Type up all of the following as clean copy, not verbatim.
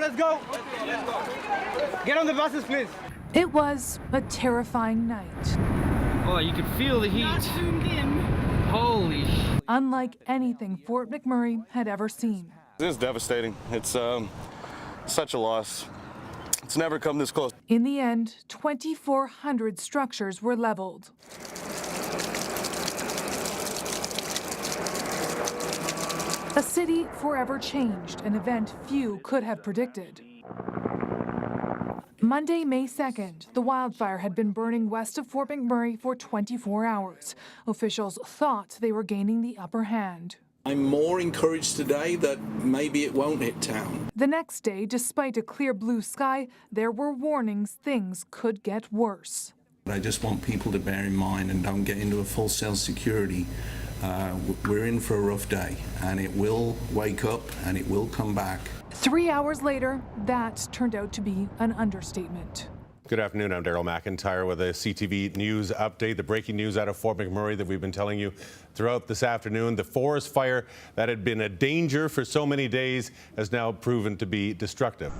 let's go. Get on the buses, please. It was a terrifying night. Oh, you can feel the heat. Holy sh! Unlike anything Fort McMurray had ever seen. This is devastating. It's such a loss. It's never come this close. In the end, 2,400 structures were leveled. A city forever changed, an event few could have predicted. Monday, May 2nd, the wildfire had been burning west of Fort McMurray for 24 hours. Officials thought they were gaining the upper hand. I'm more encouraged today that maybe it won't hit town. The next day, despite a clear blue sky, there were warnings things could get worse. I just want people to bear in mind and don't get into a false sense of security. We're in for a rough day, and it will wake up and it will come back. 3 hours later, that turned out to be an understatement. Good afternoon. I'm Daryl McIntyre with a CTV News update. The breaking news out of Fort McMurray that we've been telling you throughout this afternoon. The forest fire that had been a danger for so many days has now proven to be destructive.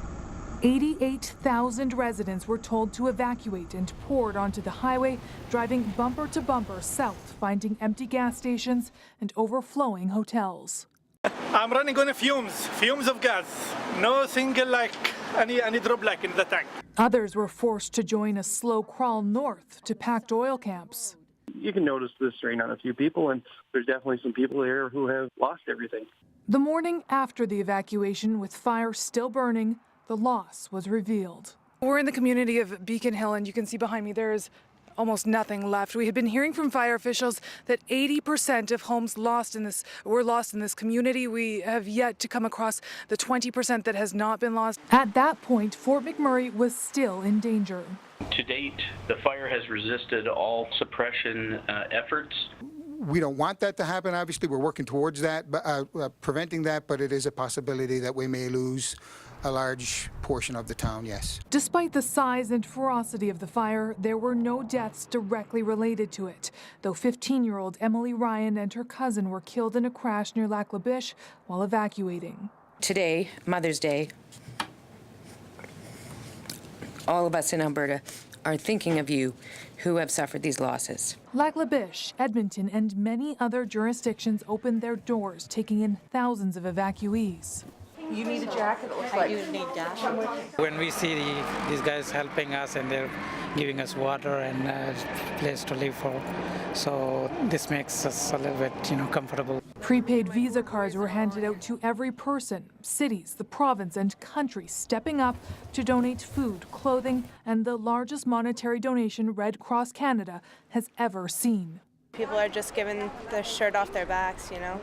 88,000 residents were told to evacuate and poured onto the highway, driving bumper to bumper south, finding empty gas stations and overflowing hotels. I'm running on fumes of gas. No single any drop in the tank. Others were forced to join a slow crawl north to packed oil camps. You can notice the strain on a few people, and there's definitely some people here who have lost everything. The morning after the evacuation, with fire still burning, the loss was revealed. We're in the community of Beacon Hill, and you can see behind me there is almost nothing left. We had been hearing from fire officials that 80% of homes were lost in this community. We have yet to come across the 20% that has not been lost. At that point, Fort McMurray was still in danger. To date, the fire has resisted all suppression efforts. We don't want that to happen. Obviously, we're working towards that, preventing that, but it is a possibility that we may lose a large portion of the town, yes. Despite the size and ferocity of the fire, there were no deaths directly related to it, though 15-year-old Emily Ryan and her cousin were killed in a crash near Lac La Biche while evacuating. Today, Mother's Day, all of us in Alberta are thinking of you who have suffered these losses. Lac La Biche, Edmonton, and many other jurisdictions opened their doors, taking in thousands of evacuees. You need a jacket, it looks like. You need that. When we see these guys helping us and they're giving us water and a place to live for, so this makes us a little bit, comfortable. Prepaid Visa cards were handed out to every person, cities, the province, and country stepping up to donate food, clothing, and the largest monetary donation Red Cross Canada has ever seen. People are just giving the shirt off their backs, and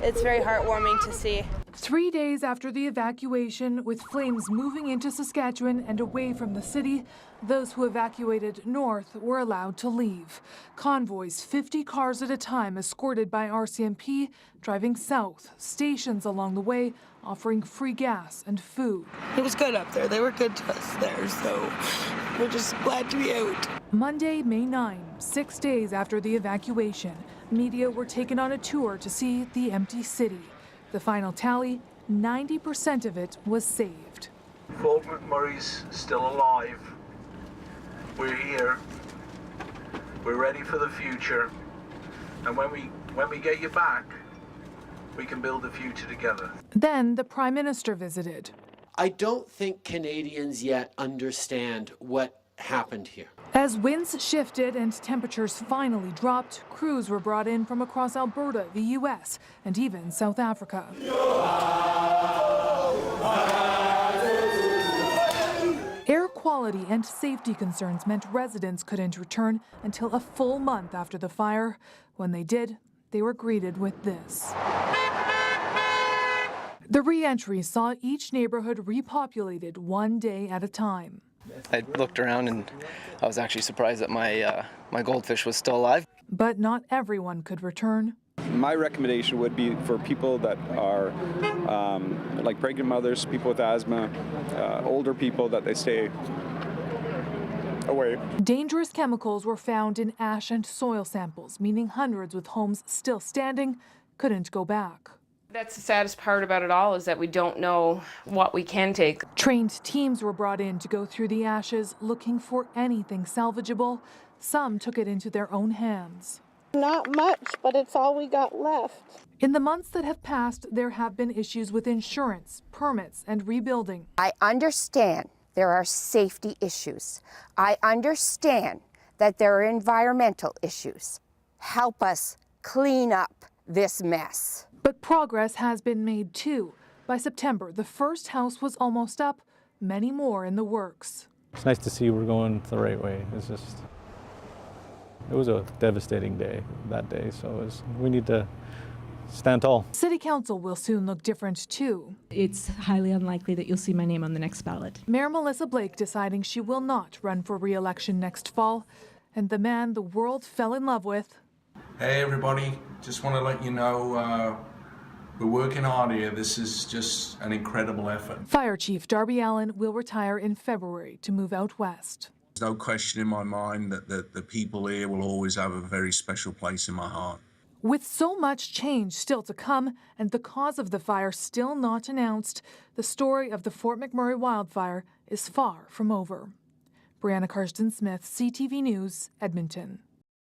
it's very heartwarming to see. 3 days after the evacuation, with flames moving into Saskatchewan and away from the city, those who evacuated north were allowed to leave. Convoys, 50 cars at a time, escorted by RCMP, driving south, stations along the way offering free gas and food. It was good up there. They were good to us there, so we're just glad to be out. Monday, May 9, 6 days after the evacuation, media were taken on a tour to see the empty city. The final tally, 90% of it was saved. Fort McMurray's still alive. We're here. We're ready for the future. And when we get you back, we can build the future together. Then the Prime Minister visited. I don't think Canadians yet understand what happened here. As winds shifted and temperatures finally dropped, crews were brought in from across Alberta, the U.S., and even South Africa. Air quality and safety concerns meant residents couldn't return until a full month after the fire. When they did, they were greeted with this. The re-entry saw each neighborhood repopulated one day at a time. I looked around and I was actually surprised that my goldfish was still alive. But not everyone could return. My recommendation would be for people that are like pregnant mothers, people with asthma, older people, that they stay away. Dangerous chemicals were found in ash and soil samples, meaning hundreds with homes still standing couldn't go back. That's the saddest part about it all, is that we don't know what we can take. Trained teams were brought in to go through the ashes, looking for anything salvageable. Some took it into their own hands. Not much, but it's all we got left. In the months that have passed, there have been issues with insurance, permits, and rebuilding. I understand there are safety issues. I understand that there are environmental issues. Help us clean up this mess. But progress has been made too. By September, the first house was almost up, many more in the works. It's nice to see we're going the right way. It was a devastating day that day, so we need to stand tall. City Council will soon look different too. It's highly unlikely that you'll see my name on the next ballot. Mayor Melissa Blake deciding she will not run for re-election next fall, and the man the world fell in love with. Hey everybody, just want to let you know we're working hard here. This is just an incredible effort. Fire Chief Darby Allen will retire in February to move out west. There's no question in my mind that the people here will always have a very special place in my heart. With so much change still to come and the cause of the fire still not announced, the story of the Fort McMurray wildfire is far from over. Brianna Karstens-Smith, CTV News, Edmonton.